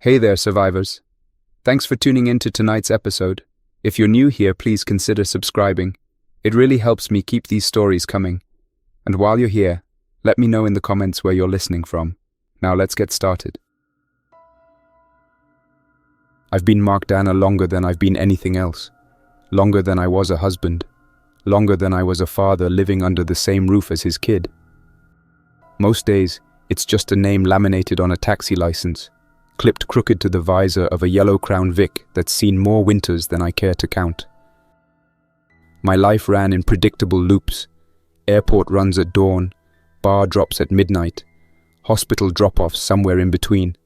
Hey there, survivors. Thanks for tuning in to tonight's episode. If you're new here, please consider subscribing. It really helps me keep these stories coming. And while you're here, let me know in the comments where you're listening from. Now let's get started. I've been Mark Danner longer than I've been anything else. Longer than I was a husband. Longer than I was a father living under the same roof as his kid. Most days, it's just a name laminated on a taxi license, clipped crooked to the visor of a yellow Crown Vic that's seen more winters than I care to count. My life ran in predictable loops. Airport runs at dawn, bar drops at midnight, hospital drop-offs somewhere in between,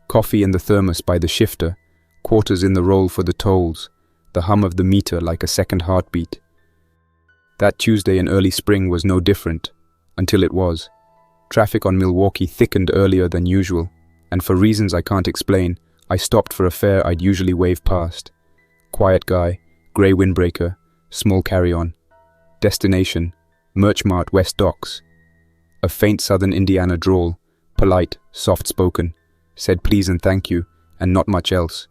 coffee in the thermos by the shifter, quarters in the roll for the tolls, the hum of the meter like a second heartbeat. That Tuesday in early spring was no different, until it was. Traffic on Milwaukee thickened earlier than usual, and for reasons I can't explain, I stopped for a fare I'd usually wave past. Quiet guy, grey windbreaker, small carry-on. Destination, Merchmart West Docks. A faint southern Indiana drawl, polite, soft-spoken, said please and thank you, and not much else.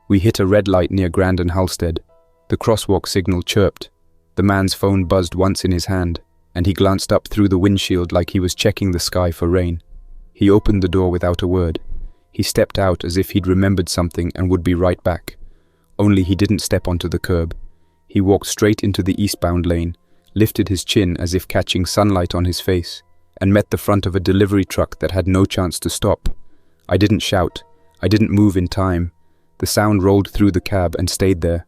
We hit a red light near Grand and Halstead. The crosswalk signal chirped. The man's phone buzzed once in his hand, and he glanced up through the windshield like he was checking the sky for rain. He opened the door without a word. He stepped out as if he'd remembered something and would be right back. Only he didn't step onto the curb. He walked straight into the eastbound lane, lifted his chin as if catching sunlight on his face, and met the front of a delivery truck that had no chance to stop. I didn't shout. I didn't move in time. The sound rolled through the cab and stayed there.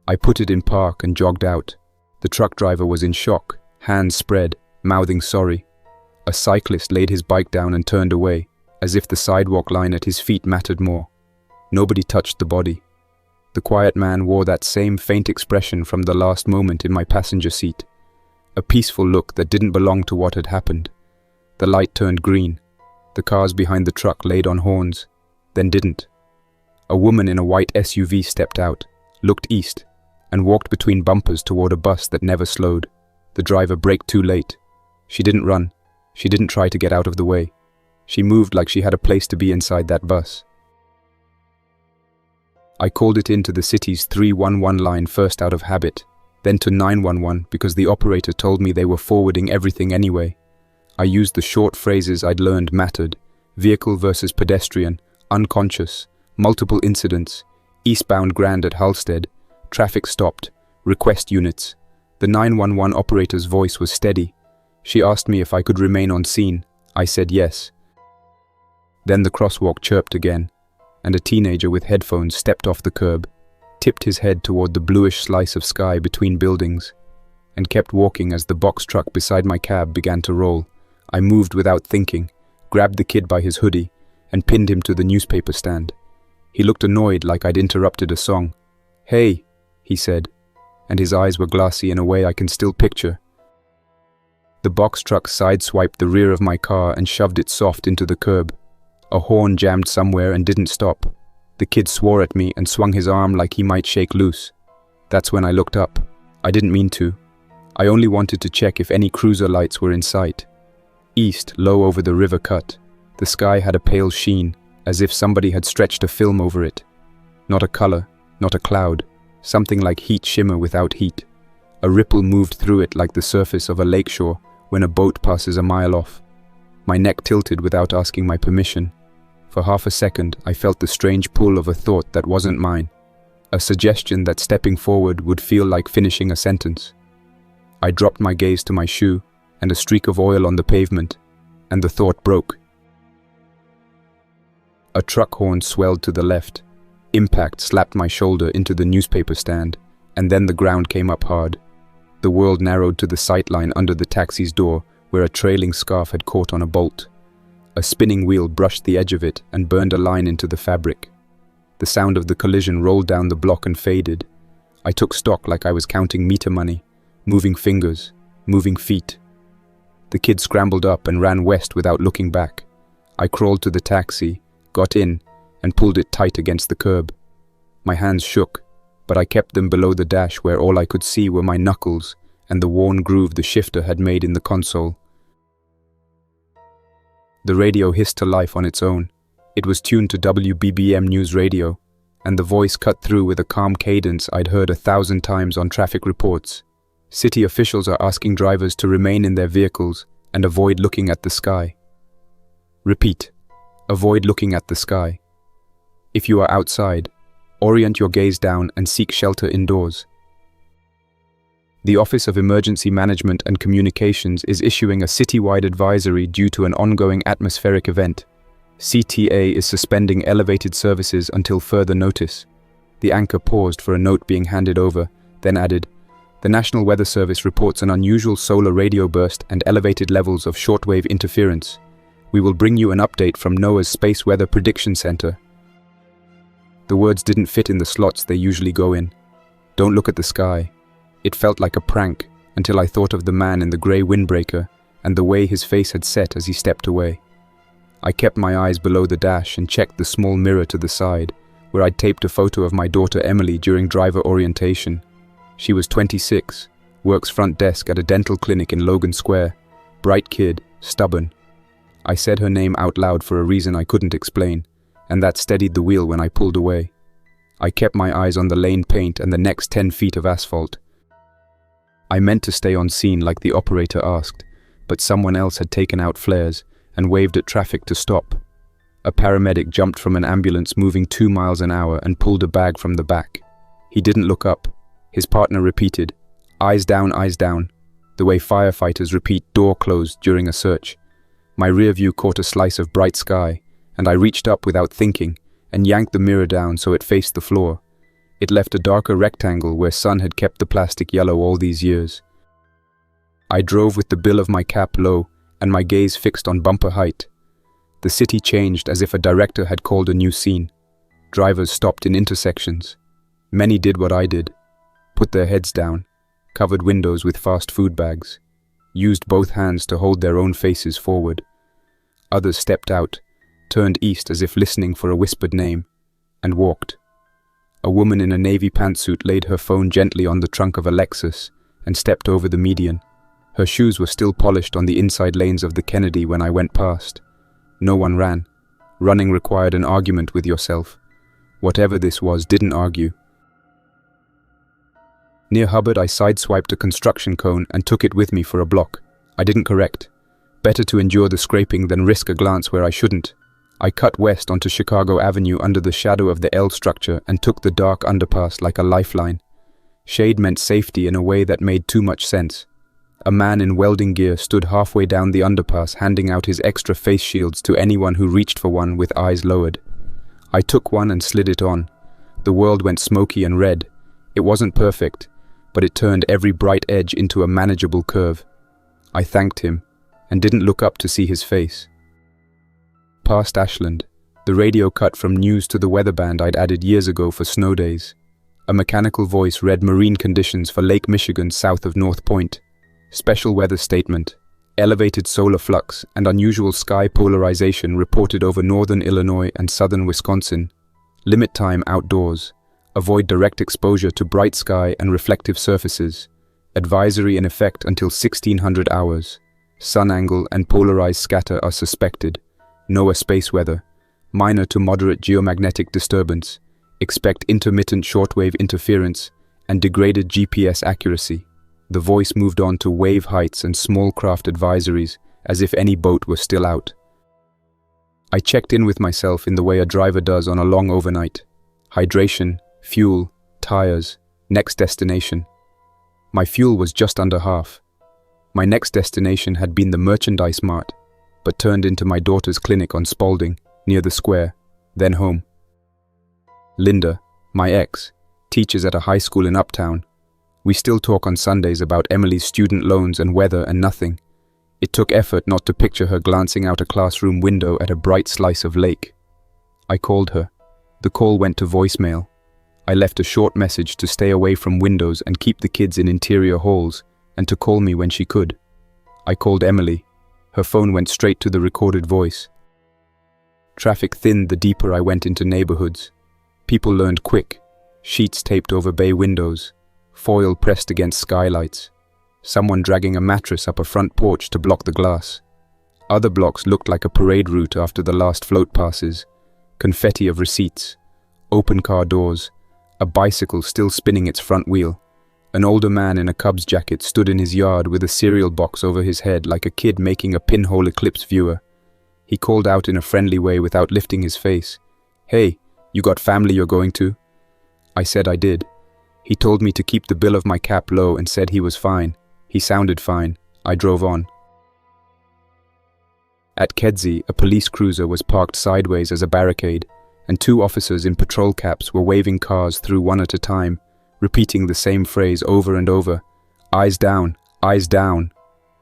I put it in park and jogged out. The truck driver was in shock, hands spread, mouthing sorry. A cyclist laid his bike down and turned away, as if the sidewalk line at his feet mattered more. Nobody touched the body. The quiet man wore that same faint expression from the last moment in my passenger seat. A peaceful look that didn't belong to what had happened. The light turned green. The cars behind the truck laid on horns, then didn't. A woman in a white SUV stepped out, looked east, and walked between bumpers toward a bus that never slowed. The driver braked too late. She didn't run. She didn't try to get out of the way. She moved like she had a place to be inside that bus. I called it into the city's 311 line first out of habit, then to 911 because the operator told me they were forwarding everything anyway. I used the short phrases I'd learned mattered: vehicle versus pedestrian, unconscious, multiple incidents, eastbound Grand at Halstead, traffic stopped, request units. The 911 operator's voice was steady. She asked me if I could remain on scene. I said yes. Then the crosswalk chirped again, and a teenager with headphones stepped off the curb, tipped his head toward the bluish slice of sky between buildings, and kept walking as the box truck beside my cab began to roll. I moved without thinking, grabbed the kid by his hoodie, and pinned him to the newspaper stand. He looked annoyed like I'd interrupted a song. "Hey," he said, and his eyes were glassy in a way I can still picture. The box truck sideswiped the rear of my car and shoved it soft into the curb. A horn jammed somewhere and didn't stop. The kid swore at me and swung his arm like he might shake loose. That's when I looked up. I didn't mean to. I only wanted to check if any cruiser lights were in sight. East, low over the river cut. The sky had a pale sheen, as if somebody had stretched a film over it. Not a color, not a cloud. Something like heat shimmer without heat. A ripple moved through it like the surface of a lakeshore when a boat passes a mile off. My neck tilted without asking my permission. For half a second, I felt the strange pull of a thought that wasn't mine. A suggestion that stepping forward would feel like finishing a sentence. I dropped my gaze to my shoe and a streak of oil on the pavement, and the thought broke. A truck horn swelled to the left. Impact slapped my shoulder into the newspaper stand, and then the ground came up hard. The world narrowed to the sightline under the taxi's door, where a trailing scarf had caught on a bolt. A spinning wheel brushed the edge of it and burned a line into the fabric. The sound of the collision rolled down the block and faded. I took stock like I was counting meter money, moving fingers, moving feet. The kid scrambled up and ran west without looking back. I crawled to the taxi, got in, and pulled it tight against the curb. My hands shook, but I kept them below the dash where all I could see were my knuckles and the worn groove the shifter had made in the console. The radio hissed to life on its own. It was tuned to WBBM News Radio, and the voice cut through with a calm cadence I'd heard 1,000 times on traffic reports. City officials are asking drivers to remain in their vehicles and avoid looking at the sky. Repeat. Avoid looking at the sky. If you are outside, orient your gaze down and seek shelter indoors. The Office of Emergency Management and Communications is issuing a citywide advisory due to an ongoing atmospheric event. CTA is suspending elevated services until further notice. The anchor paused for a note being handed over, then added, "The National Weather Service reports an unusual solar radio burst and elevated levels of shortwave interference. We will bring you an update from NOAA's Space Weather Prediction Center." The words didn't fit in the slots they usually go in. Don't look at the sky. It felt like a prank until I thought of the man in the grey windbreaker and the way his face had set as he stepped away. I kept my eyes below the dash and checked the small mirror to the side, where I'd taped a photo of my daughter Emily during driver orientation. She was 26, works front desk at a dental clinic in Logan Square. Bright kid, stubborn. I said her name out loud for a reason I couldn't explain, and that steadied the wheel when I pulled away. I kept my eyes on the lane paint and the next 10 feet of asphalt. I meant to stay on scene like the operator asked, but someone else had taken out flares and waved at traffic to stop. A paramedic jumped from an ambulance moving 2 miles an hour and pulled a bag from the back. He didn't look up. His partner repeated, eyes down, the way firefighters repeat door closed during a search. My rear view caught a slice of bright sky, and I reached up without thinking and yanked the mirror down so it faced the floor. It left a darker rectangle where sun had kept the plastic yellow all these years. I drove with the bill of my cap low and my gaze fixed on bumper height. The city changed as if a director had called a new scene. Drivers stopped in intersections. Many did what I did. Put their heads down, covered windows with fast food bags, used both hands to hold their own faces forward. Others stepped out, turned east as if listening for a whispered name, and walked. A woman in a navy pantsuit laid her phone gently on the trunk of a Lexus and stepped over the median. Her shoes were still polished on the inside lanes of the Kennedy when I went past. No one ran. Running required an argument with yourself. Whatever this was didn't argue. Near Hubbard, I sideswiped a construction cone and took it with me for a block. I didn't correct. Better to endure the scraping than risk a glance where I shouldn't. I cut west onto Chicago Avenue under the shadow of the L structure and took the dark underpass like a lifeline. Shade meant safety in a way that made too much sense. A man in welding gear stood halfway down the underpass handing out his extra face shields to anyone who reached for one with eyes lowered. I took one and slid it on. The world went smoky and red. It wasn't perfect, but it turned every bright edge into a manageable curve. I thanked him and didn't look up to see his face. Past Ashland, the radio cut from news to the weather band I'd added years ago for snow days. A mechanical voice read marine conditions for Lake Michigan south of North Point. Special weather statement. Elevated solar flux and unusual sky polarization reported over northern Illinois and southern Wisconsin. Limit time outdoors. Avoid direct exposure to bright sky and reflective surfaces. Advisory in effect until 1600 hours. Sun angle and polarized scatter are suspected. NOAA space weather. Minor to moderate geomagnetic disturbance. Expect intermittent shortwave interference and degraded GPS accuracy. The voice moved on to wave heights and small craft advisories, as if any boat were still out. I checked in with myself in the way a driver does on a long overnight. Hydration, fuel, tires, next destination. My fuel was just under half. My next destination had been the merchandise mart, but turned into my daughter's clinic on Spalding, near the square, then home. Linda, my ex, teaches at a high school in Uptown. We still talk on Sundays about Emily's student loans and weather and nothing. It took effort not to picture her glancing out a classroom window at a bright slice of lake. I called her. The call went to voicemail. I left a short message to stay away from windows and keep the kids in interior halls, and to call me when she could. I called Emily. Her phone went straight to the recorded voice. Traffic thinned the deeper I went into neighborhoods. People learned quick. Sheets taped over bay windows. Foil pressed against skylights. Someone dragging a mattress up a front porch to block the glass. Other blocks looked like a parade route after the last float passes. Confetti of receipts, open car doors, a bicycle still spinning its front wheel. An older man in a Cubs jacket stood in his yard with a cereal box over his head like a kid making a pinhole eclipse viewer. He called out in a friendly way without lifting his face. "Hey, you got family you're going to?" I said I did. He told me to keep the bill of my cap low and said he was fine. He sounded fine. I drove on. At Kedzie, a police cruiser was parked sideways as a barricade, and two officers in patrol caps were waving cars through one at a time, repeating the same phrase over and over. "Eyes down, eyes down."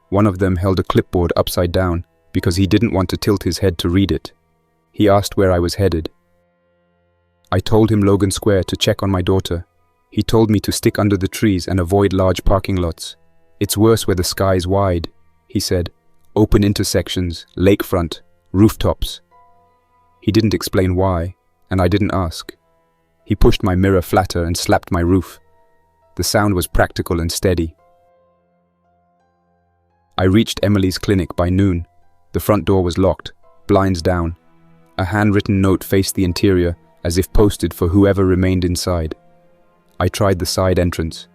One of them held a clipboard upside down because he didn't want to tilt his head to read it. He asked where I was headed. I told him Logan Square to check on my daughter. He told me to stick under the trees and avoid large parking lots. "It's worse where the sky's wide," he said. "Open intersections, lakefront, rooftops." He didn't explain why, and I didn't ask. He pushed my mirror flatter and slapped my roof. The sound was practical and steady. I reached Emily's clinic by noon. The front door was locked, blinds down. A handwritten note faced the interior, as if posted for whoever remained inside. I tried the side entrance.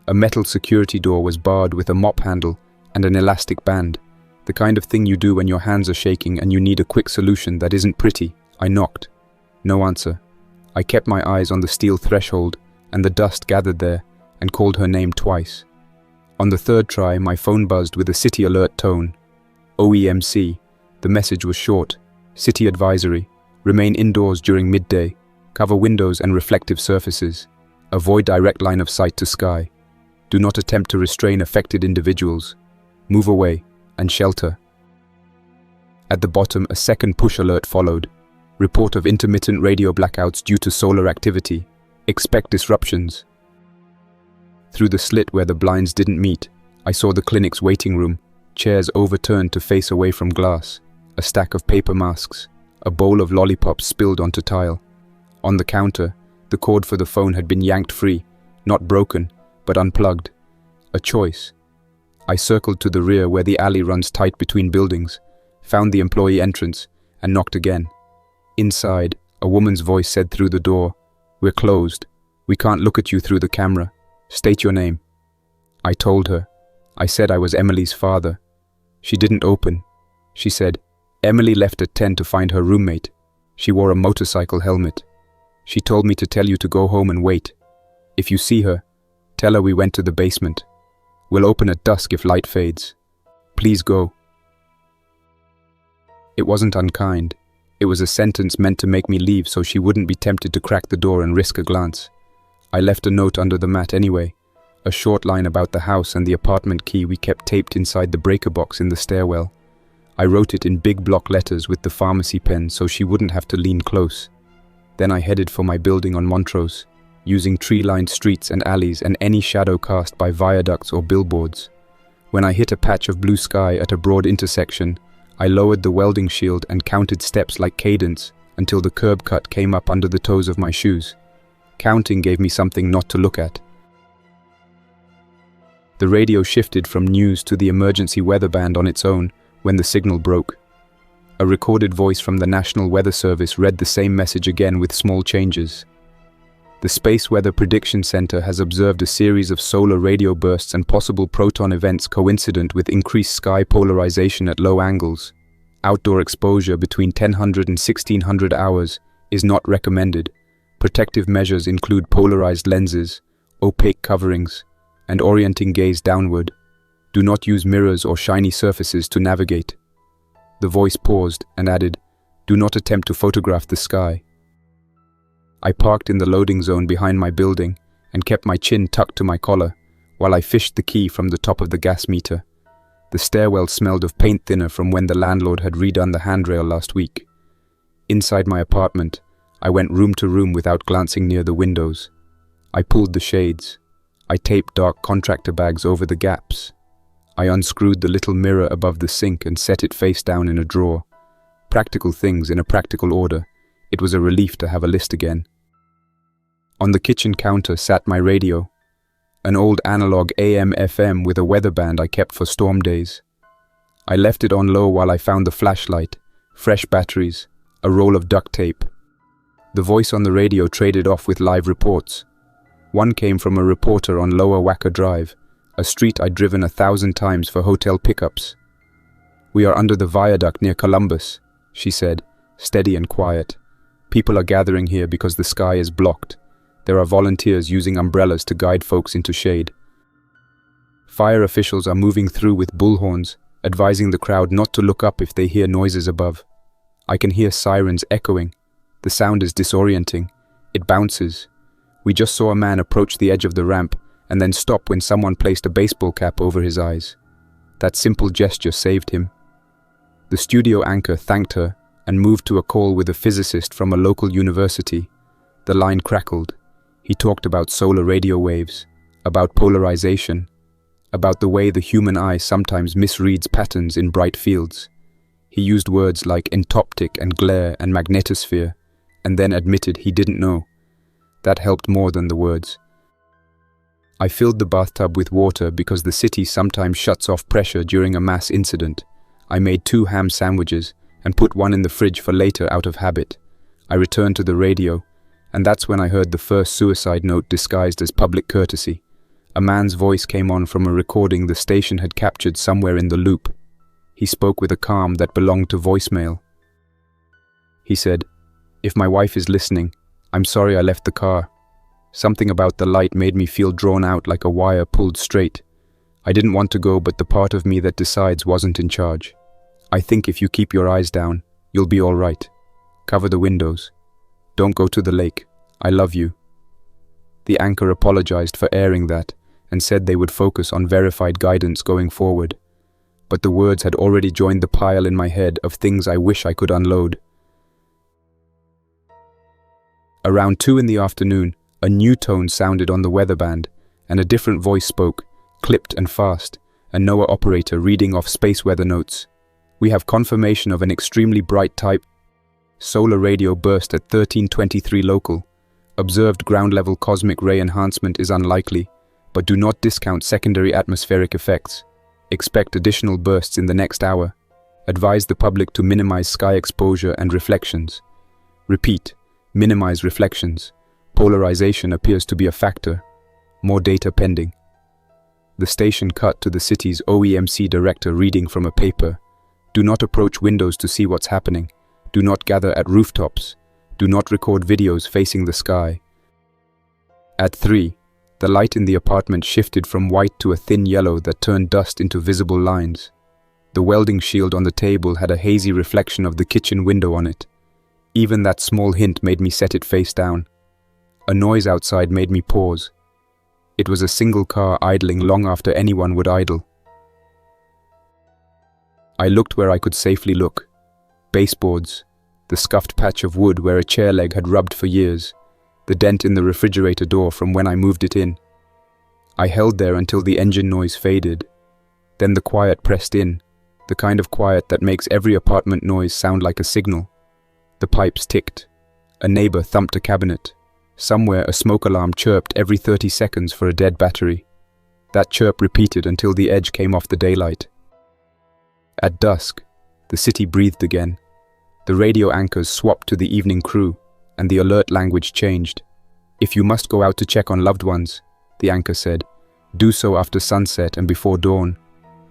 A metal security door was barred with a mop handle and an elastic band, the kind of thing you do when your hands are shaking and you need a quick solution that isn't pretty. I knocked. No answer. I kept my eyes on the steel threshold, and the dust gathered there, and called her name twice. On the third try, my phone buzzed with a city alert tone. OEMC. The message was short. City advisory. Remain indoors during midday. Cover windows and reflective surfaces. Avoid direct line of sight to sky. Do not attempt to restrain affected individuals. Move away and shelter. At the bottom, a second push alert followed. Report of intermittent radio blackouts due to solar activity. Expect disruptions. Through the slit where the blinds didn't meet, I saw the clinic's waiting room, chairs overturned to face away from glass, a stack of paper masks, a bowl of lollipops spilled onto tile. On the counter, the cord for the phone had been yanked free, not broken, but unplugged. A choice. I circled to the rear where the alley runs tight between buildings, found the employee entrance, and knocked again. Inside, a woman's voice said through the door, "We're closed. We can't look at you through the camera. State your name." I told her. I said I was Emily's father. She didn't open. She said, "Emily left at 10 to find her roommate. She wore a motorcycle helmet. She told me to tell you to go home and wait. If you see her, tell her we went to the basement. We'll open at dusk if light fades. Please go." It wasn't unkind. It was a sentence meant to make me leave so she wouldn't be tempted to crack the door and risk a glance. I left a note under the mat anyway, a short line about the house and the apartment key we kept taped inside the breaker box in the stairwell. I wrote it in big block letters with the pharmacy pen so she wouldn't have to lean close. Then I headed for my building on Montrose, using tree-lined streets and alleys and any shadow cast by viaducts or billboards. When I hit a patch of blue sky at a broad intersection, I lowered the welding shield and counted steps like cadence until the curb cut came up under the toes of my shoes. Counting gave me something not to look at. The radio shifted from news to the emergency weather band on its own when the signal broke. A recorded voice from the National Weather Service read the same message again with small changes. The Space Weather Prediction Center has observed a series of solar radio bursts and possible proton events coincident with increased sky polarization at low angles. Outdoor exposure between 1000 and 1600 hours is not recommended. Protective measures include polarized lenses, opaque coverings, and orienting gaze downward. Do not use mirrors or shiny surfaces to navigate. The voice paused and added, "Do not attempt to photograph the sky." I parked in the loading zone behind my building and kept my chin tucked to my collar while I fished the key from the top of the gas meter. The stairwell smelled of paint thinner from when the landlord had redone the handrail last week. Inside my apartment, I went room to room without glancing near the windows. I pulled the shades. I taped dark contractor bags over the gaps. I unscrewed the little mirror above the sink and set it face down in a drawer. Practical things in a practical order. It was a relief to have a list again. On the kitchen counter sat my radio, an old analog AM/FM with a weather band I kept for storm days. I left it on low while I found the flashlight, fresh batteries, a roll of duct tape. The voice on the radio traded off with live reports. One came from a reporter on Lower Wacker Drive, a street I'd driven 1,000 times for hotel pickups. "We are under the viaduct near Columbus," she said, steady and quiet. "People are gathering here because the sky is blocked. There are volunteers using umbrellas to guide folks into shade. Fire officials are moving through with bullhorns, advising the crowd not to look up if they hear noises above. I can hear sirens echoing. The sound is disorienting. It bounces. We just saw a man approach the edge of the ramp and then stop when someone placed a baseball cap over his eyes. That simple gesture saved him." The studio anchor thanked her and moved to a call with a physicist from a local university. The line crackled. He talked about solar radio waves, about polarization, about the way the human eye sometimes misreads patterns in bright fields. He used words like entoptic and glare and magnetosphere, and then admitted he didn't know. That helped more than the words. I filled the bathtub with water because the city sometimes shuts off pressure during a mass incident. I made 2 ham sandwiches and put one in the fridge for later out of habit. I returned to the radio, and that's when I heard the first suicide note disguised as public courtesy. A man's voice came on from a recording the station had captured somewhere in the loop. He spoke with a calm that belonged to voicemail. He said, "If my wife is listening, I'm sorry I left the car. Something about the light made me feel drawn out like a wire pulled straight. I didn't want to go, but the part of me that decides wasn't in charge. I think if you keep your eyes down, you'll be all right. Cover the windows. Don't go to the lake. I love you." The anchor apologized for airing that and said they would focus on verified guidance going forward. But the words had already joined the pile in my head of things I wish I could unload. Around 2 in the afternoon, a new tone sounded on the weather band, and a different voice spoke, clipped and fast, a NOAA operator reading off space weather notes. "We have confirmation of an extremely bright type. Solar radio burst at 13:23 local. Observed ground-level cosmic ray enhancement is unlikely, but do not discount secondary atmospheric effects. Expect additional bursts in the next hour. Advise the public to minimize sky exposure and reflections. Repeat, minimize reflections. Polarization appears to be a factor. More data pending." The station cut to the city's OEMC director reading from a paper. "Do not approach windows to see what's happening. Do not gather at rooftops. Do not record videos facing the sky." At 3, the light in the apartment shifted from white to a thin yellow that turned dust into visible lines. The welding shield on the table had a hazy reflection of the kitchen window on it. Even that small hint made me set it face down. A noise outside made me pause. It was a single car idling long after anyone would idle. I looked where I could safely look. Baseboards, the scuffed patch of wood where a chair leg had rubbed for years, the dent in the refrigerator door from when I moved it in. I held there until the engine noise faded. Then the quiet pressed in, the kind of quiet that makes every apartment noise sound like a signal. The pipes ticked. A neighbor thumped a cabinet. Somewhere a smoke alarm chirped every 30 seconds for a dead battery. That chirp repeated until the edge came off the daylight. At dusk, the city breathed again. The radio anchors swapped to the evening crew, and the alert language changed. "If you must go out to check on loved ones," the anchor said, "do so after sunset and before dawn.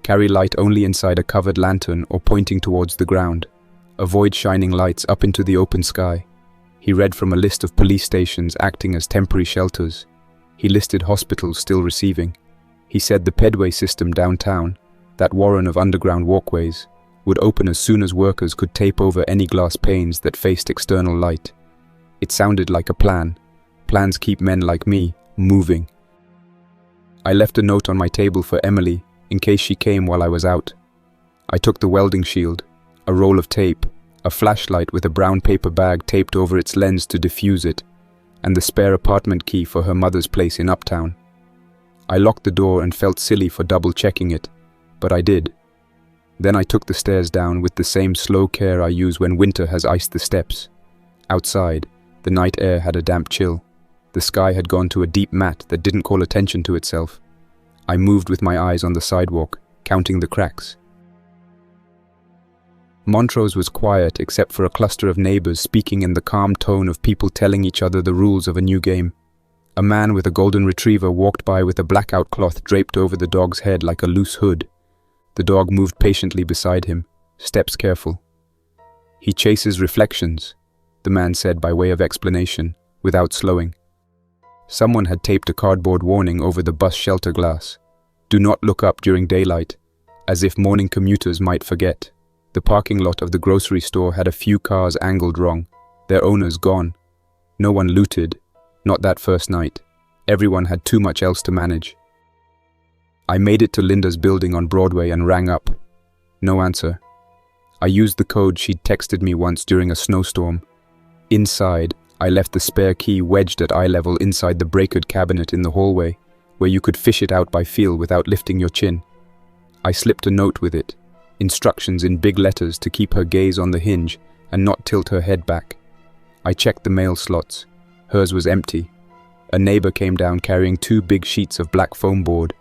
Carry light only inside a covered lantern or pointing towards the ground. Avoid shining lights up into the open sky." He read from a list of police stations acting as temporary shelters. He listed hospitals still receiving. He said the pedway system downtown, that warren of underground walkways, would open as soon as workers could tape over any glass panes that faced external light. It sounded like a plan. Plans keep men like me moving. I left a note on my table for Emily in case she came while I was out. I took the welding shield, a roll of tape, a flashlight with a brown paper bag taped over its lens to diffuse it, and the spare apartment key for her mother's place in Uptown. I locked the door and felt silly for double-checking it, but I did. Then I took the stairs down with the same slow care I use when winter has iced the steps. Outside, the night air had a damp chill. The sky had gone to a deep matte that didn't call attention to itself. I moved with my eyes on the sidewalk, counting the cracks. Montrose was quiet except for a cluster of neighbors speaking in the calm tone of people telling each other the rules of a new game. A man with a golden retriever walked by with a blackout cloth draped over the dog's head like a loose hood. The dog moved patiently beside him, steps careful. "He chases reflections," the man said by way of explanation, without slowing. Someone had taped a cardboard warning over the bus shelter glass. "Do not look up during daylight," as if morning commuters might forget. The parking lot of the grocery store had a few cars angled wrong, their owners gone. No one looted, not that first night. Everyone had too much else to manage. I made it to Linda's building on Broadway and rang up. No answer. I used the code she'd texted me once during a snowstorm. Inside, I left the spare key wedged at eye level inside the breakered cabinet in the hallway, where you could fish it out by feel without lifting your chin. I slipped a note with it, instructions in big letters to keep her gaze on the hinge and not tilt her head back. I checked the mail slots. Hers was empty. A neighbor came down carrying 2 big sheets of black foam board,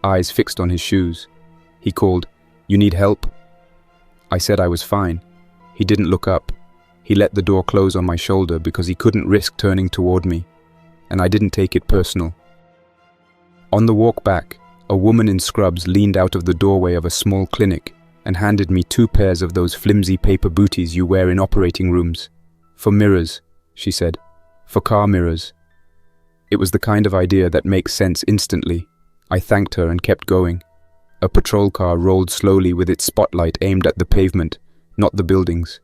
eyes fixed on his shoes. He called, "You need help?" I said I was fine. He didn't look up. He let the door close on my shoulder because he couldn't risk turning toward me, and I didn't take it personal. On the walk back, a woman in scrubs leaned out of the doorway of a small clinic and handed me 2 pairs of those flimsy paper booties you wear in operating rooms. "For mirrors," she said. "For car mirrors." It was the kind of idea that makes sense instantly. I thanked her and kept going. A patrol car rolled slowly with its spotlight aimed at the pavement, not the buildings.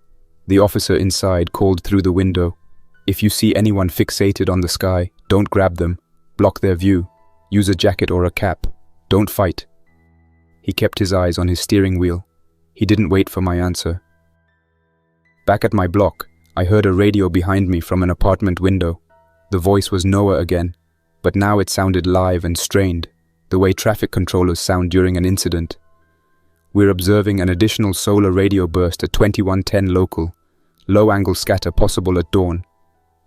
The officer inside called through the window, "If you see anyone fixated on the sky, don't grab them. Block their view. Use a jacket or a cap. Don't fight." He kept his eyes on his steering wheel. He didn't wait for my answer. Back at my block, I heard a radio behind me from an apartment window. The voice was Noah again, but now it sounded live and strained, the way traffic controllers sound during an incident. "We're observing an additional solar radio burst at 2110 local. Low-angle scatter possible at dawn.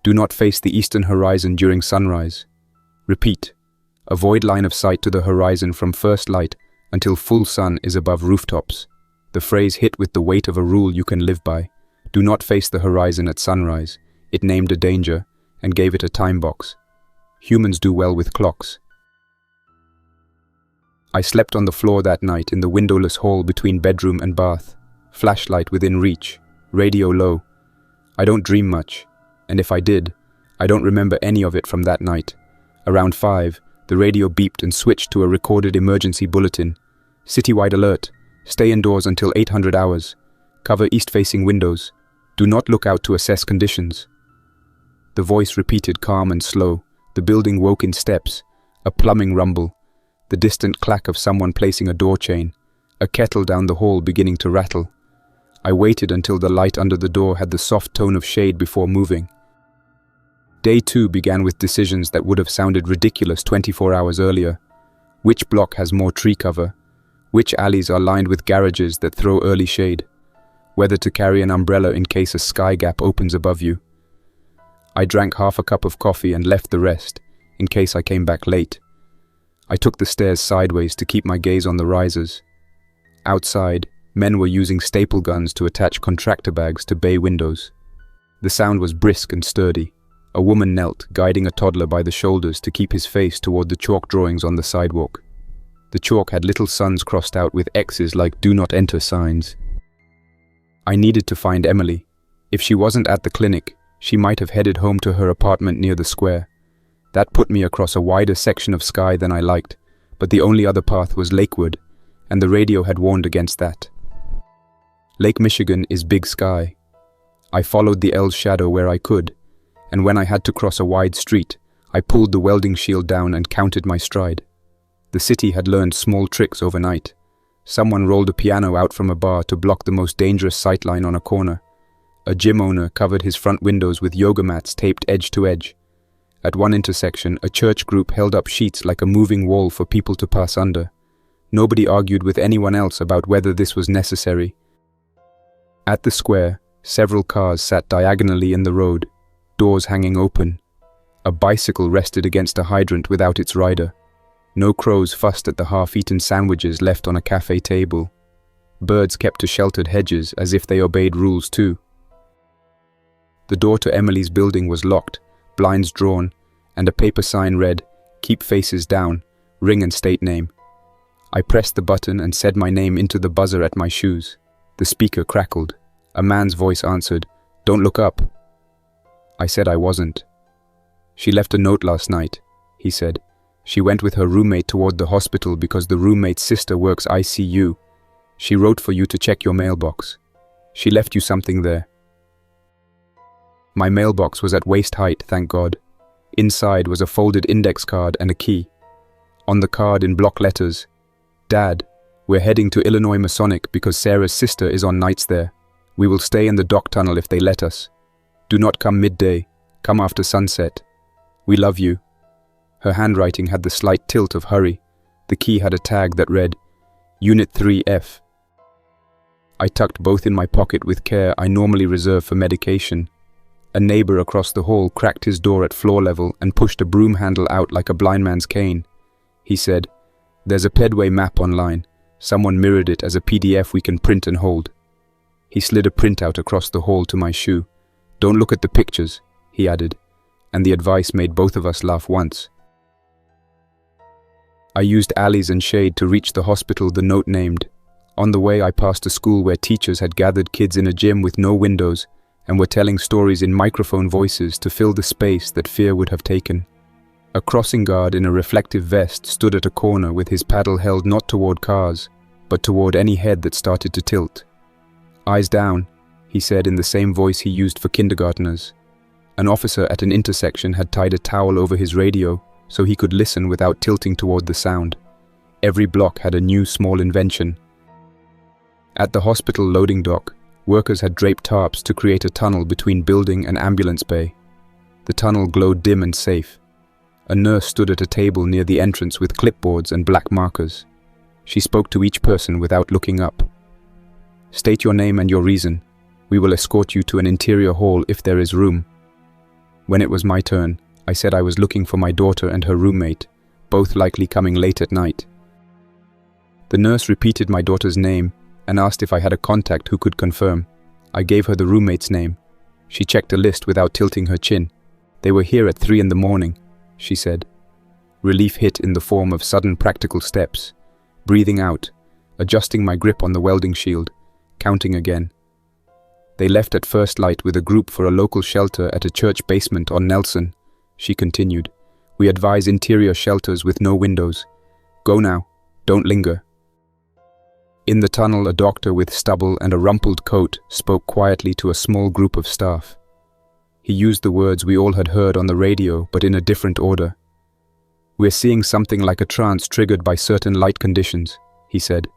Do not face the eastern horizon during sunrise. Repeat, avoid line of sight to the horizon from first light until full sun is above rooftops." The phrase hit with the weight of a rule you can live by. Do not face the horizon at sunrise. It named a danger and gave it a time box. Humans do well with clocks. I slept on the floor that night in the windowless hall between bedroom and bath. Flashlight within reach, radio low. I don't dream much, and if I did, I don't remember any of it from that night. Around 5, the radio beeped and switched to a recorded emergency bulletin. "Citywide alert. Stay indoors until 800 hours. Cover east-facing windows. Do not look out to assess conditions." The voice repeated calm and slow. The building woke in steps. A plumbing rumble. The distant clack of someone placing a door chain. A kettle down the hall beginning to rattle. I waited until the light under the door had the soft tone of shade before moving. Day 2 began with decisions that would have sounded ridiculous 24 hours earlier. Which block has more tree cover? Which alleys are lined with garages that throw early shade? Whether to carry an umbrella in case a sky gap opens above you. I drank half a cup of coffee and left the rest, in case I came back late. I took the stairs sideways to keep my gaze on the risers. Outside, men were using staple guns to attach contractor bags to bay windows. The sound was brisk and sturdy. A woman knelt, guiding a toddler by the shoulders to keep his face toward the chalk drawings on the sidewalk. The chalk had little suns crossed out with X's like "Do Not Enter" signs. I needed to find Emily. If she wasn't at the clinic, she might have headed home to her apartment near the square. That put me across a wider section of sky than I liked, but the only other path was Lakewood, and the radio had warned against that. Lake Michigan is big sky. I followed the L's shadow where I could, and when I had to cross a wide street, I pulled the welding shield down and counted my stride. The city had learned small tricks overnight. Someone rolled a piano out from a bar to block the most dangerous sightline on a corner. A gym owner covered his front windows with yoga mats taped edge to edge. At one intersection, a church group held up sheets like a moving wall for people to pass under. Nobody argued with anyone else about whether this was necessary. At the square, several cars sat diagonally in the road, doors hanging open. A bicycle rested against a hydrant without its rider. No crows fussed at the half-eaten sandwiches left on a cafe table. Birds kept to sheltered hedges as if they obeyed rules too. The door to Emily's building was locked, blinds drawn, and a paper sign read, "Keep faces down, ring and state name." I pressed the button and said my name into the buzzer at my shoes. The speaker crackled. A man's voice answered, "Don't look up." I said I wasn't. "She left a note last night," he said. "She went with her roommate toward the hospital because the roommate's sister works ICU. She wrote for you to check your mailbox. She left you something there." My mailbox was at waist height, thank God. Inside was a folded index card and a key. On the card in block letters, "Dad, we're heading to Illinois Masonic because Sarah's sister is on nights there. We will stay in the dock tunnel if they let us. Do not come midday. Come after sunset. We love you." Her handwriting had the slight tilt of hurry. The key had a tag that read, "Unit 3F." I tucked both in my pocket with care I normally reserve for medication. A neighbor across the hall cracked his door at floor level and pushed a broom handle out like a blind man's cane. He said, "There's a pedway map online. Someone mirrored it as a PDF we can print and hold." He slid a printout across the hall to my shoe. "Don't look at the pictures," he added, and the advice made both of us laugh once. I used alleys and shade to reach the hospital the note named. On the way I passed a school where teachers had gathered kids in a gym with no windows and were telling stories in microphone voices to fill the space that fear would have taken. A crossing guard in a reflective vest stood at a corner with his paddle held not toward cars, but toward any head that started to tilt. "Eyes down," he said in the same voice he used for kindergartners. An officer at an intersection had tied a towel over his radio so he could listen without tilting toward the sound. Every block had a new small invention. At the hospital loading dock, workers had draped tarps to create a tunnel between building and ambulance bay. The tunnel glowed dim and safe. A nurse stood at a table near the entrance with clipboards and black markers. She spoke to each person without looking up. "State your name and your reason. We will escort you to an interior hall if there is room." When it was my turn, I said I was looking for my daughter and her roommate, both likely coming late at night. The nurse repeated my daughter's name and asked if I had a contact who could confirm. I gave her the roommate's name. She checked a list without tilting her chin. "They were here at 3 a.m, she said. Relief hit in the form of sudden practical steps. Breathing out, adjusting my grip on the welding shield, counting again. "They left at first light with a group for a local shelter at a church basement on Nelson," she continued. "We advise interior shelters with no windows. Go now, don't linger." In the tunnel, a doctor with stubble and a rumpled coat spoke quietly to a small group of staff. He used the words we all had heard on the radio, but in a different order. "We're seeing something like a trance triggered by certain light conditions," he said.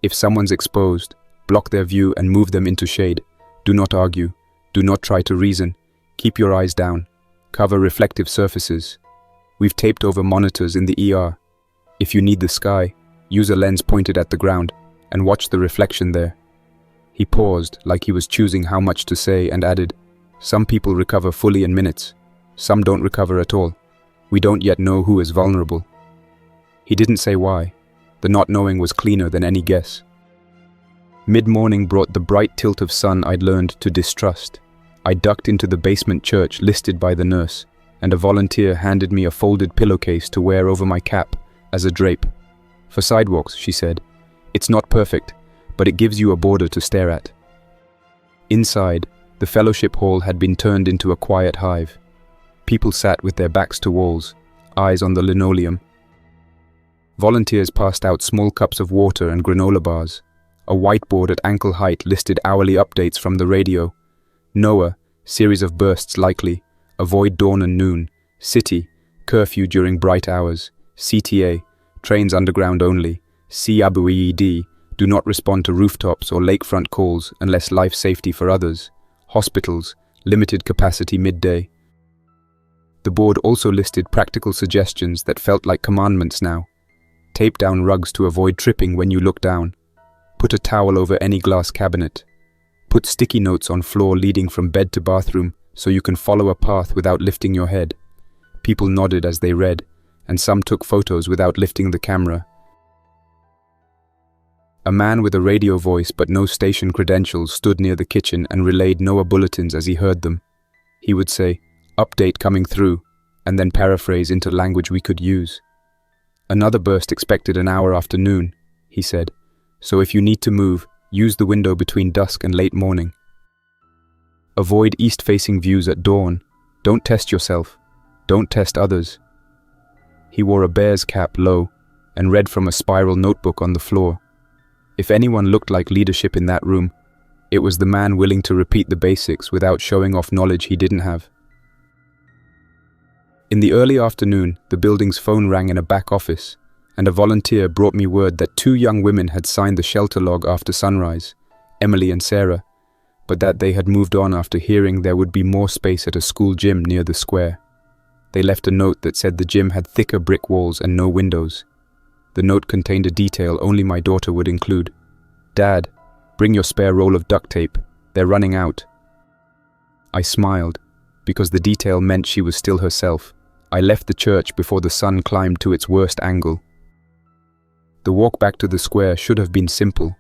"If someone's exposed, block their view and move them into shade. Do not argue. Do not try to reason. Keep your eyes down. Cover reflective surfaces. We've taped over monitors in the ER. If you need the sky, use a lens pointed at the ground and watch the reflection there." He paused, like he was choosing how much to say, and added, "Some people recover fully in minutes. Some don't recover at all. We don't yet know who is vulnerable." He didn't say why. The not knowing was cleaner than any guess. Mid-morning brought the bright tilt of sun I'd learned to distrust. I ducked into the basement church listed by the nurse, and a volunteer handed me a folded pillowcase to wear over my cap as a drape. "For sidewalks," she said. "It's not perfect, but it gives you a border to stare at." Inside, the fellowship hall had been turned into a quiet hive. People sat with their backs to walls, eyes on the linoleum. Volunteers passed out small cups of water and granola bars. A whiteboard at ankle height listed hourly updates from the radio. NOAA, series of bursts likely. Avoid dawn and noon. City, curfew during bright hours. CTA, trains underground only. CABUED, do not respond to rooftops or lakefront calls unless life safety for others. Hospitals, limited capacity midday. The board also listed practical suggestions that felt like commandments now. Tape down rugs to avoid tripping when you look down. Put a towel over any glass cabinet. Put sticky notes on floor leading from bed to bathroom so you can follow a path without lifting your head. People nodded as they read, and some took photos without lifting the camera. A man with a radio voice but no station credentials stood near the kitchen and relayed NOAA bulletins as he heard them. He would say, "Update coming through," and then paraphrase into language we could use. "Another burst expected an hour after noon," he said. "So if you need to move, use the window between dusk and late morning. Avoid east-facing views at dawn. Don't test yourself. Don't test others." He wore a bear's cap low and read from a spiral notebook on the floor. If anyone looked like leadership in that room, it was the man willing to repeat the basics without showing off knowledge he didn't have. In the early afternoon, the building's phone rang in a back office, and a volunteer brought me word that 2 young women had signed the shelter log after sunrise, Emily and Sarah, but that they had moved on after hearing there would be more space at a school gym near the square. They left a note that said the gym had thicker brick walls and no windows. The note contained a detail only my daughter would include. "Dad, bring your spare roll of duct tape. They're running out." I smiled, because the detail meant she was still herself. I left the church before the sun climbed to its worst angle. The walk back to the square should have been simple,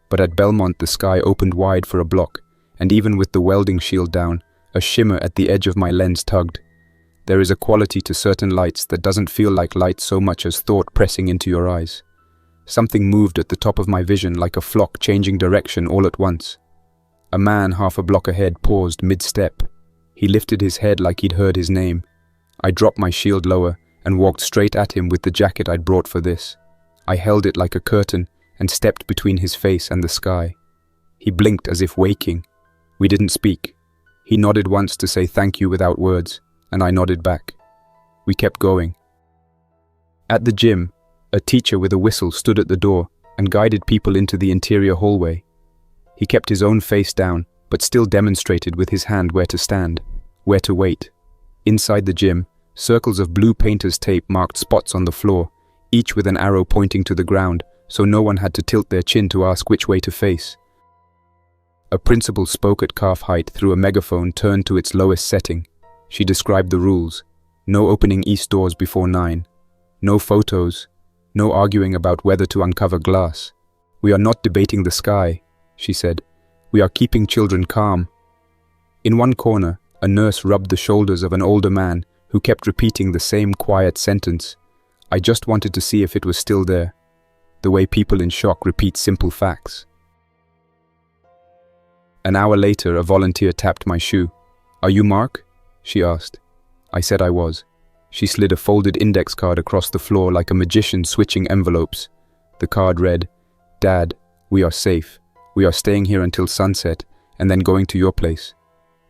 but at Belmont the sky opened wide for a block, and even with the welding shield down, a shimmer at the edge of my lens tugged. There is a quality to certain lights that doesn't feel like light so much as thought pressing into your eyes. Something moved at the top of my vision like a flock changing direction all at once. A man half a block ahead paused mid-step. He lifted his head like he'd heard his name. I dropped my shield lower and walked straight at him with the jacket I'd brought for this. I held it like a curtain and stepped between his face and the sky. He blinked as if waking. We didn't speak. He nodded once to say thank you without words, and I nodded back. We kept going. At the gym, a teacher with a whistle stood at the door and guided people into the interior hallway. He kept his own face down, but still demonstrated with his hand where to stand, where to wait. Inside the gym, circles of blue painter's tape marked spots on the floor, each with an arrow pointing to the ground, so no one had to tilt their chin to ask which way to face. A principal spoke at calf height through a megaphone turned to its lowest setting. She described the rules. No opening east doors before 9. No photos. No arguing about whether to uncover glass. "We are not debating the sky," she said. "We are keeping children calm." In one corner, a nurse rubbed the shoulders of an older man who kept repeating the same quiet sentence. I just wanted to see if it was still there. The way people in shock repeat simple facts. An hour later, a volunteer tapped my shoe. "Are you Mark?" she asked. I said I was. She slid a folded index card across the floor like a magician switching envelopes. The card read, "Dad, we are safe. We are staying here until sunset and then going to your place.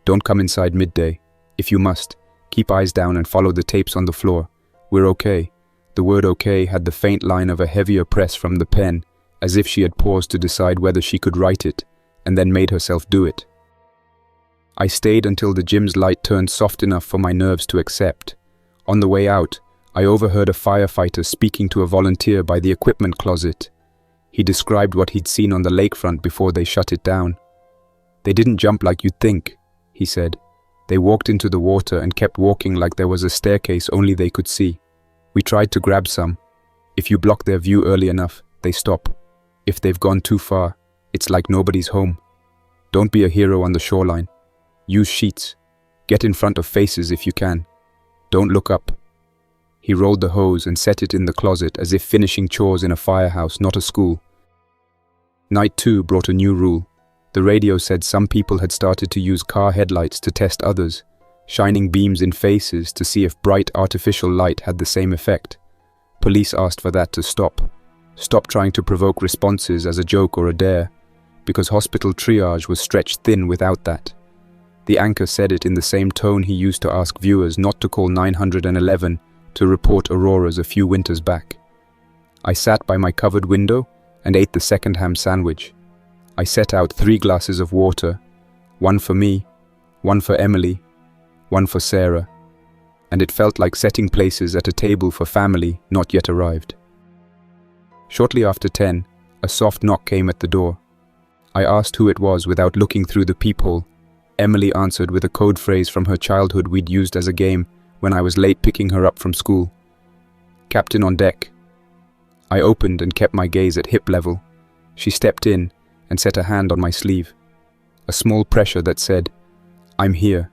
Don't come inside midday. If you must, keep eyes down and follow the tapes on the floor. We're okay." The word "okay" had the faint line of a heavier press from the pen, as if she had paused to decide whether she could write it, and then made herself do it. I stayed until the gym's light turned soft enough for my nerves to accept. On the way out, I overheard a firefighter speaking to a volunteer by the equipment closet. He described what he'd seen on the lakefront before they shut it down. "They didn't jump like you'd think," he said. "They walked into the water and kept walking like there was a staircase only they could see. We tried to grab some. If you block their view early enough, they stop. If they've gone too far, it's like nobody's home. Don't be a hero on the shoreline. Use sheets. Get in front of faces if you can. Don't look up." He rolled the hose and set it in the closet as if finishing chores in a firehouse, not a school. Night 2 brought a new rule. The radio said some people had started to use car headlights to test others, shining beams in faces to see if bright artificial light had the same effect. Police asked for that to stop. Stop trying to provoke responses as a joke or a dare, because hospital triage was stretched thin without that. The anchor said it in the same tone he used to ask viewers not to call 911 to report auroras a few winters back. I sat by my covered window and ate the second ham sandwich. I set out 3 glasses of water, one for me, one for Emily, one for Sarah, and it felt like setting places at a table for family not yet arrived. Shortly after 10, a soft knock came at the door. I asked who it was without looking through the peephole. Emily answered with a code phrase from her childhood we'd used as a game when I was late picking her up from school. "Captain on deck." I opened and kept my gaze at hip level. She stepped in and set a hand on my sleeve. A small pressure that said, "I'm here."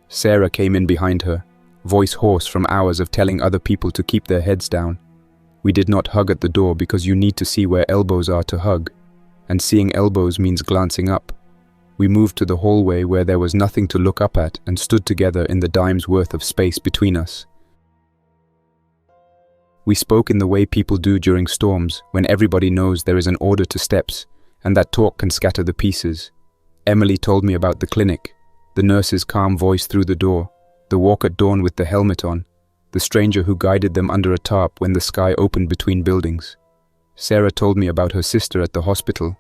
Sarah came in behind her, voice hoarse from hours of telling other people to keep their heads down. We did not hug at the door because you need to see where elbows are to hug, and seeing elbows means glancing up. We moved to the hallway where there was nothing to look up at and stood together in the dime's worth of space between us. We spoke in the way people do during storms, when everybody knows there is an order to steps, and that talk can scatter the pieces. Emily told me about the clinic, the nurse's calm voice through the door, the walk at dawn with the helmet on, the stranger who guided them under a tarp when the sky opened between buildings. Sarah told me about her sister at the hospital,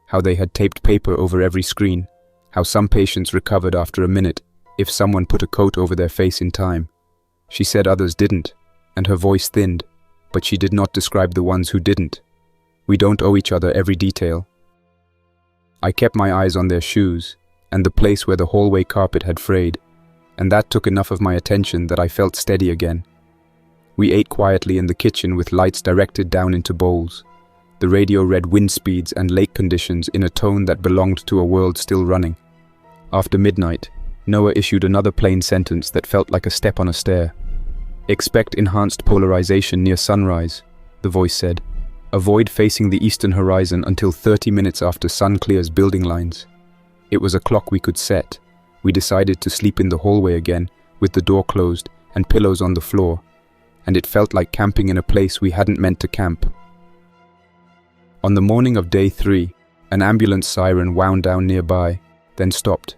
how they had taped paper over every screen, how some patients recovered after a minute if someone put a coat over their face in time. She said others didn't, and her voice thinned, but she did not describe the ones who didn't. We don't owe each other every detail. I kept my eyes on their shoes, and the place where the hallway carpet had frayed, and that took enough of my attention that I felt steady again. We ate quietly in the kitchen with lights directed down into bowls. The radio read wind speeds and lake conditions in a tone that belonged to a world still running. After midnight, Noah issued another plain sentence that felt like a step on a stair. "Expect enhanced polarization near sunrise," the voice said. "Avoid facing the eastern horizon until 30 minutes after sun clears building lines." It was a clock we could set. We decided to sleep in the hallway again, with the door closed and pillows on the floor, and it felt like camping in a place we hadn't meant to camp. On the morning of day 3, an ambulance siren wound down nearby, then stopped.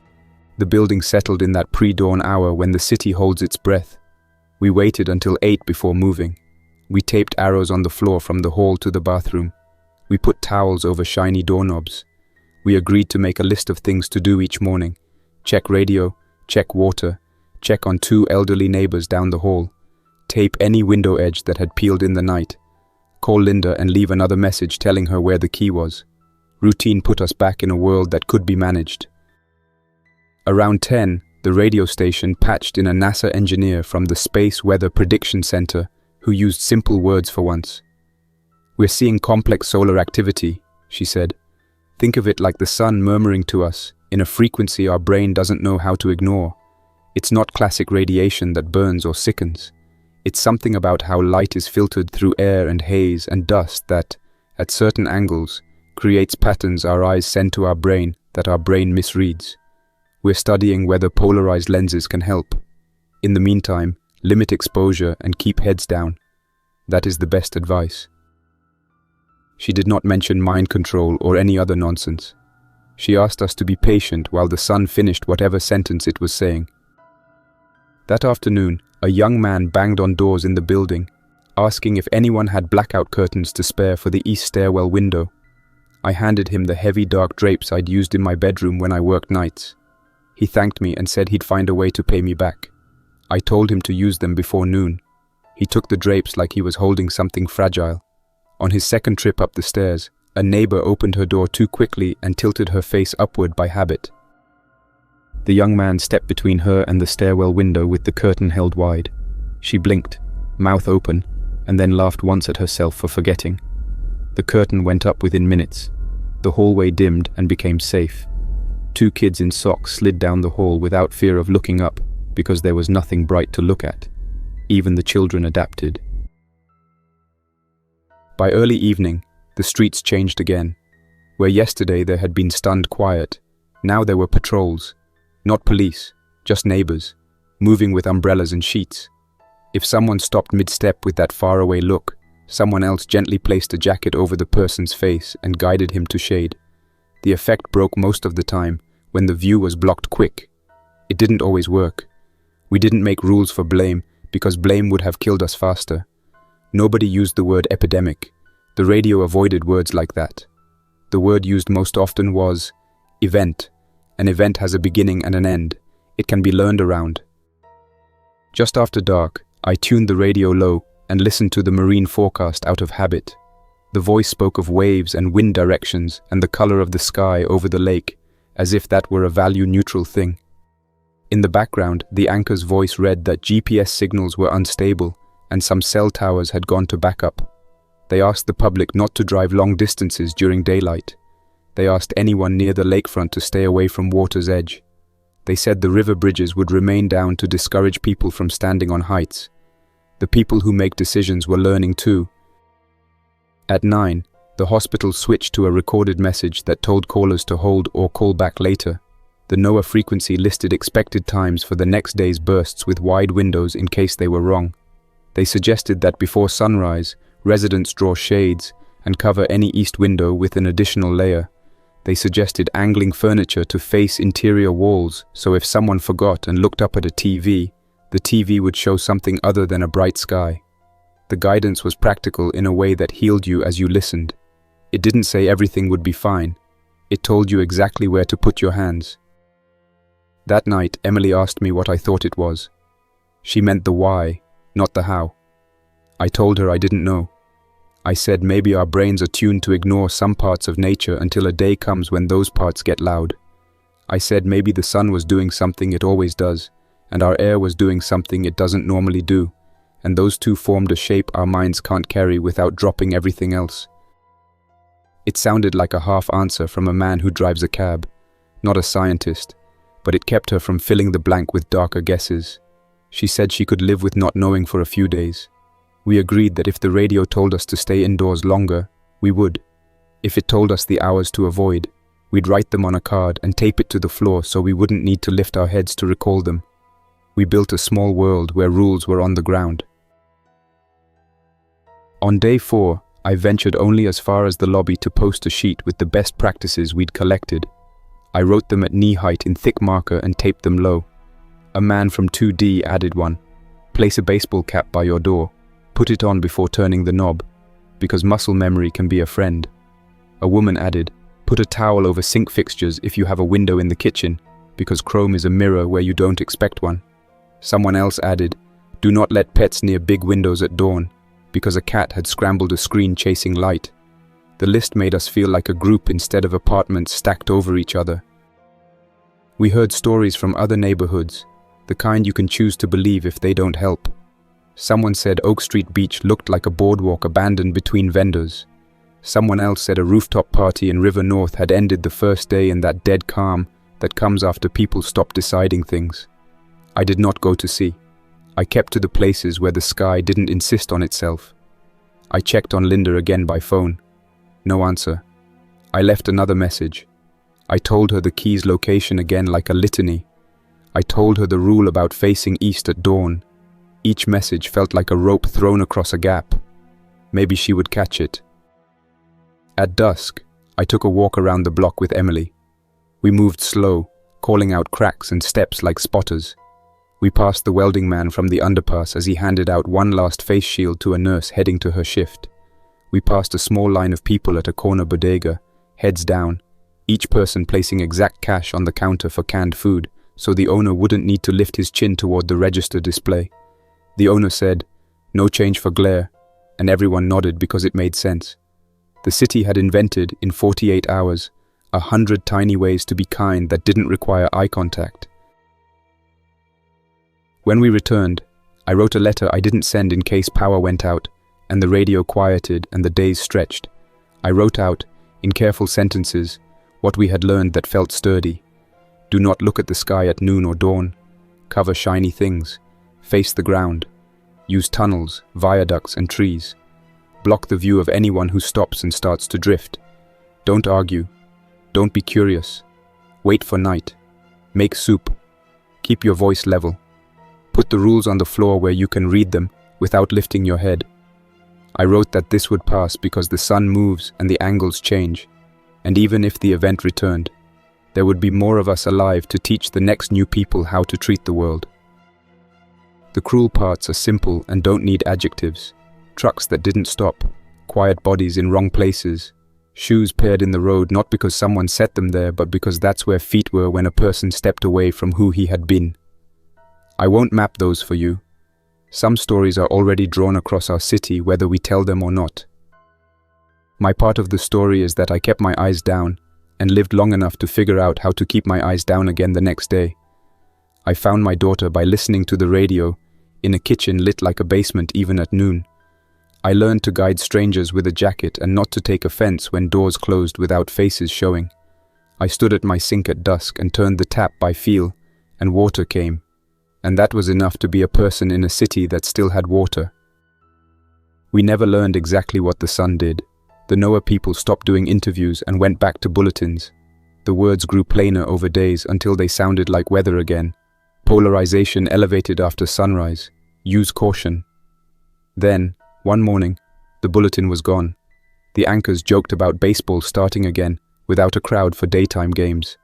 The building settled in that pre-dawn hour when the city holds its breath. We waited until 8 before moving. We taped arrows on the floor from the hall to the bathroom. We put towels over shiny doorknobs. We agreed to make a list of things to do each morning. Check radio, check water, check on 2 elderly neighbors down the hall, tape any window edge that had peeled in the night, call Linda and leave another message telling her where the key was. Routine put us back in a world that could be managed. Around 10, the radio station patched in a NASA engineer from the Space Weather Prediction Center who used simple words for once. "We're seeing complex solar activity," she said. "Think of it like the sun murmuring to us in a frequency our brain doesn't know how to ignore. It's not classic radiation that burns or sickens. It's something about how light is filtered through air and haze and dust that, at certain angles, creates patterns our eyes send to our brain that our brain misreads. We're studying whether polarized lenses can help. In the meantime, limit exposure and keep heads down. That is the best advice." She did not mention mind control or any other nonsense. She asked us to be patient while the sun finished whatever sentence it was saying. That afternoon, a young man banged on doors in the building, asking if anyone had blackout curtains to spare for the east stairwell window. I handed him the heavy dark drapes I'd used in my bedroom when I worked nights. He thanked me and said he'd find a way to pay me back. I told him to use them before noon. He took the drapes like he was holding something fragile. On his second trip up the stairs, a neighbor opened her door too quickly and tilted her face upward by habit. The young man stepped between her and the stairwell window with the curtain held wide. She blinked, mouth open, and then laughed once at herself for forgetting. The curtain went up within minutes. The hallway dimmed and became safe. 2 kids in socks slid down the hall without fear of looking up because there was nothing bright to look at. Even the children adapted. By early evening, the streets changed again. Where yesterday there had been stunned quiet, now there were patrols. Not police, just neighbors, moving with umbrellas and sheets. If someone stopped mid-step with that faraway look, someone else gently placed a jacket over the person's face and guided him to shade. The effect broke most of the time when the view was blocked quick. It didn't always work. We didn't make rules for blame because blame would have killed us faster. Nobody used the word epidemic. The radio avoided words like that. The word used most often was event. An event has a beginning and an end. It can be learned around. Just after dark, I tuned the radio low and listened to the marine forecast out of habit. The voice spoke of waves and wind directions and the color of the sky over the lake, as if that were a value-neutral thing. In the background, the anchor's voice read that GPS signals were unstable and some cell towers had gone to backup. They asked the public not to drive long distances during daylight. They asked anyone near the lakefront to stay away from water's edge. They said the river bridges would remain down to discourage people from standing on heights. The people who make decisions were learning too. At 9, the hospital switched to a recorded message that told callers to hold or call back later. The NOAA frequency listed expected times for the next day's bursts with wide windows in case they were wrong. They suggested that before sunrise, residents draw shades and cover any east window with an additional layer. They suggested angling furniture to face interior walls, so if someone forgot and looked up at a TV, the TV would show something other than a bright sky. The guidance was practical in a way that healed you as you listened. It didn't say everything would be fine. It told you exactly where to put your hands. That night, Emily asked me what I thought it was. She meant the why, not the how. I told her I didn't know. I said maybe our brains are tuned to ignore some parts of nature until a day comes when those parts get loud. I said maybe the sun was doing something it always does, and our air was doing something it doesn't normally do, and those two formed a shape our minds can't carry without dropping everything else. It sounded like a half answer from a man who drives a cab, not a scientist, but it kept her from filling the blank with darker guesses. She said she could live with not knowing for a few days. We agreed that if the radio told us to stay indoors longer, we would. If it told us the hours to avoid, we'd write them on a card and tape it to the floor so we wouldn't need to lift our heads to recall them. We built a small world where rules were on the ground. On day 4, I ventured only as far as the lobby to post a sheet with the best practices we'd collected. I wrote them at knee height in thick marker and taped them low. A man from 2D added one. Place a baseball cap by your door. Put it on before turning the knob, because muscle memory can be a friend. A woman added, put a towel over sink fixtures if you have a window in the kitchen, because chrome is a mirror where you don't expect one. Someone else added, do not let pets near big windows at dawn, because a cat had scrambled a screen chasing light. The list made us feel like a group instead of apartments stacked over each other. We heard stories from other neighborhoods, the kind you can choose to believe if they don't help. Someone said Oak Street Beach looked like a boardwalk abandoned between vendors. Someone else said a rooftop party in River North had ended the first day in that dead calm that comes after people stop deciding things. I did not go to see. I kept to the places where the sky didn't insist on itself. I checked on Linda again by phone. No answer. I left another message. I told her the key's location again like a litany. I told her the rule about facing east at dawn. Each message felt like a rope thrown across a gap. Maybe she would catch it. At dusk, I took a walk around the block with Emily. We moved slow, calling out cracks and steps like spotters. We passed the welding man from the underpass as he handed out one last face shield to a nurse heading to her shift. We passed a small line of people at a corner bodega, heads down, each person placing exact cash on the counter for canned food, so the owner wouldn't need to lift his chin toward the register display. The owner said, "No change for glare," and everyone nodded because it made sense. The city had invented, in 48 hours, 100 tiny ways to be kind that didn't require eye contact. When we returned, I wrote a letter I didn't send in case power went out, and the radio quieted and the days stretched. I wrote out, in careful sentences, what we had learned that felt sturdy. Do not look at the sky at noon or dawn. Cover shiny things. Face the ground. Use tunnels, viaducts, and trees. Block the view of anyone who stops and starts to drift. Don't argue. Don't be curious. Wait for night. Make soup. Keep your voice level. Put the rules on the floor where you can read them without lifting your head. I wrote that this would pass because the sun moves and the angles change, and even if the event returned, there would be more of us alive to teach the next new people how to treat the world. The cruel parts are simple and don't need adjectives. Trucks that didn't stop, quiet bodies in wrong places, shoes paired in the road not because someone set them there but because that's where feet were when a person stepped away from who he had been. I won't map those for you. Some stories are already drawn across our city whether we tell them or not. My part of the story is that I kept my eyes down and lived long enough to figure out how to keep my eyes down again the next day. I found my daughter by listening to the radio in a kitchen lit like a basement even at noon. I learned to guide strangers with a jacket and not to take offense when doors closed without faces showing. I stood at my sink at dusk and turned the tap by feel, and water came. And that was enough to be a person in a city that still had water. We never learned exactly what the sun did. The Noah people stopped doing interviews and went back to bulletins. The words grew plainer over days until they sounded like weather again. Polarization elevated after sunrise. Use caution. Then, one morning, the bulletin was gone. The anchors joked about baseball starting again, without a crowd for daytime games.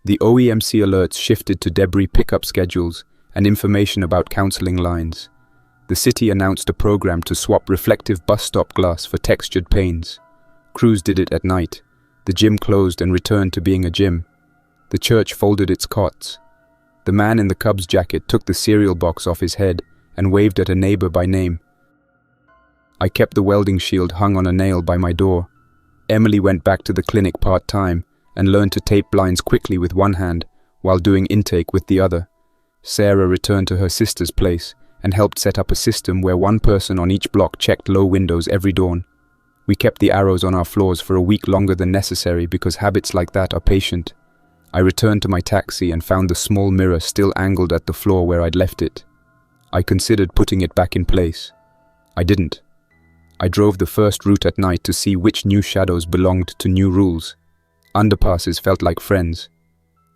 The OEMC alerts shifted to debris pickup schedules and information about counseling lines. The city announced a program to swap reflective bus stop glass for textured panes. Crews did it at night. The gym closed and returned to being a gym. The church folded its cots. The man in the Cubs jacket took the cereal box off his head and waved at a neighbor by name. I kept the welding shield hung on a nail by my door. Emily went back to the clinic part-time and learned to tape blinds quickly with one hand while doing intake with the other. Sarah returned to her sister's place and helped set up a system where one person on each block checked low windows every dawn. We kept the arrows on our floors for a week longer than necessary because habits like that are patient. I returned to my taxi and found the small mirror still angled at the floor where I'd left it. I considered putting it back in place. I didn't. I drove the first route at night to see which new shadows belonged to new rules. Underpasses felt like friends.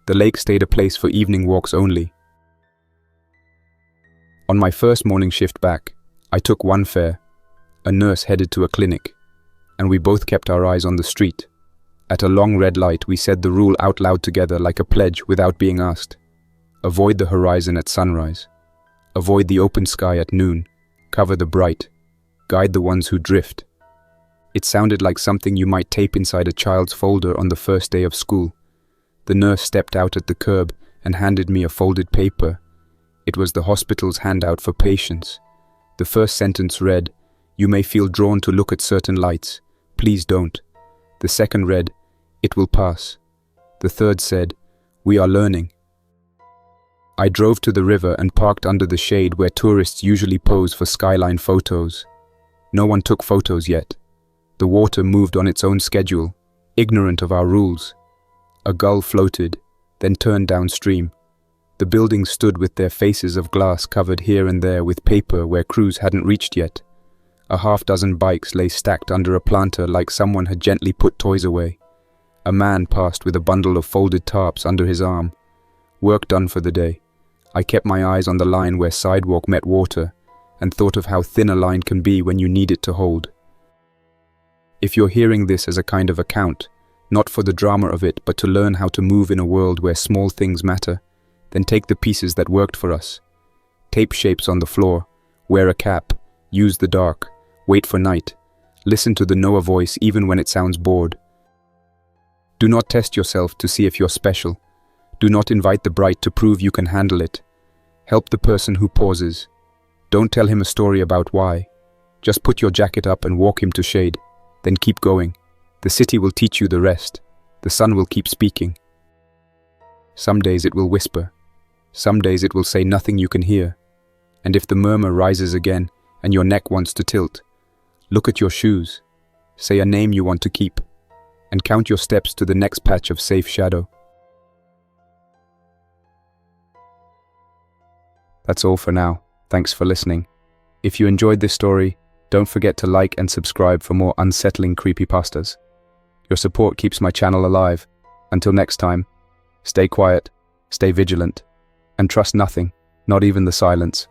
The lake stayed a place for evening walks only. On my first morning shift back, I took one fare. A nurse headed to a clinic, and we both kept our eyes on the street. At a long red light, we said the rule out loud together like a pledge without being asked. Avoid the horizon at sunrise. Avoid the open sky at noon. Cover the bright. Guide the ones who drift. It sounded like something you might tape inside a child's folder on the first day of school. The nurse stepped out at the curb and handed me a folded paper. It was the hospital's handout for patients. The first sentence read, "You may feel drawn to look at certain lights. Please don't." The second read, "It will pass." The third said, "We are learning." I drove to the river and parked under the shade where tourists usually pose for skyline photos. No one took photos yet. The water moved on its own schedule, ignorant of our rules. A gull floated, then turned downstream. The buildings stood with their faces of glass covered here and there with paper where crews hadn't reached yet. A half-dozen bikes lay stacked under a planter like someone had gently put toys away. A man passed with a bundle of folded tarps under his arm. Work done for the day. I kept my eyes on the line where sidewalk met water and thought of how thin a line can be when you need it to hold. If you're hearing this as a kind of account, not for the drama of it but to learn how to move in a world where small things matter, then take the pieces that worked for us. Tape shapes on the floor, wear a cap, use the dark, wait for night, listen to the Noah voice even when it sounds bored. Do not test yourself to see if you're special. Do not invite the bright to prove you can handle it. Help the person who pauses. Don't tell him a story about why. Just put your jacket up and walk him to shade. Then keep going. The city will teach you the rest. The sun will keep speaking. Some days it will whisper. Some days it will say nothing you can hear. And if the murmur rises again and your neck wants to tilt, look at your shoes. Say a name you want to keep. And count your steps to the next patch of safe shadow. That's all for now. Thanks for listening. If you enjoyed this story, don't forget to like and subscribe for more unsettling creepypastas. Your support keeps my channel alive. Until next time, stay quiet, stay vigilant, and trust nothing, not even the silence.